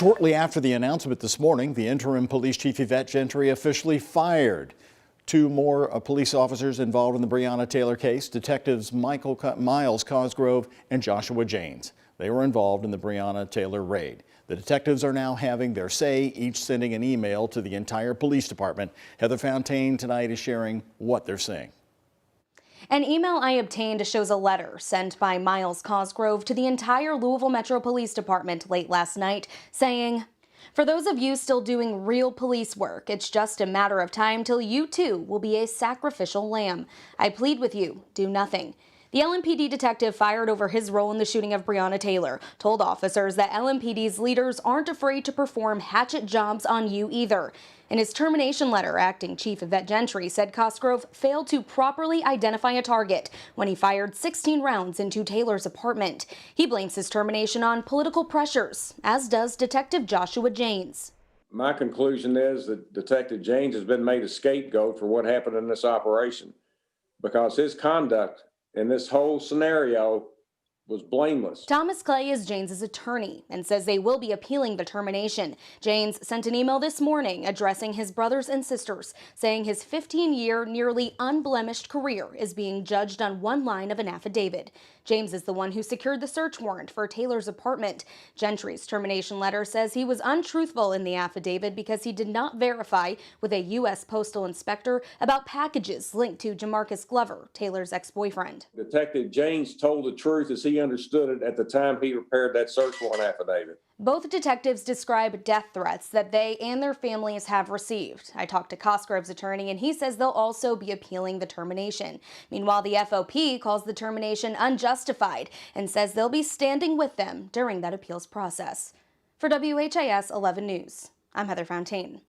Shortly after the announcement this morning, the interim police chief Yvette Gentry officially fired two more police officers involved in the Breonna Taylor case, detectives Myles Cosgrove and Joshua Janes. They were involved in the Breonna Taylor raid. The detectives are now having their say, each sending an email to the entire police department. Heather Fontaine tonight is sharing what they're seeing. An email I obtained shows a letter sent by Myles Cosgrove to the entire Louisville Metro Police Department late last night saying, "For those of you still doing real police work, it's just a matter of time till you too will be a sacrificial lamb. I plead with you, do nothing." The LMPD detective fired over his role in the shooting of Breonna Taylor told officers that LMPD's leaders aren't afraid to perform hatchet jobs on you either. In his termination letter, Acting Chief Yvette Gentry said Cosgrove failed to properly identify a target when he fired 16 rounds into Taylor's apartment. He blames his termination on political pressures, as does Detective Joshua Janes. My conclusion is that Detective Janes has been made a scapegoat for what happened in this operation because his conduct in this whole scenario was blameless. Thomas Clay is Janes's attorney and says they will be appealing the termination. Janes sent an email this morning addressing his brothers and sisters, saying his 15-year, nearly unblemished career is being judged on one line of an affidavit. James is the one who secured the search warrant for Taylor's apartment. Gentry's termination letter says he was untruthful in the affidavit because he did not verify with a U.S. postal inspector about packages linked to Jamarcus Glover, Taylor's ex-boyfriend. Detective Janes told the truth as he understood it at the time he prepared that search warrant affidavit. Both detectives describe death threats that they and their families have received. I talked to Cosgrove's attorney, and he says they'll also be appealing the termination. Meanwhile, the FOP calls the termination unjustified and says they'll be standing with them during that appeals process. For WHIS 11 News, I'm Heather Fontaine.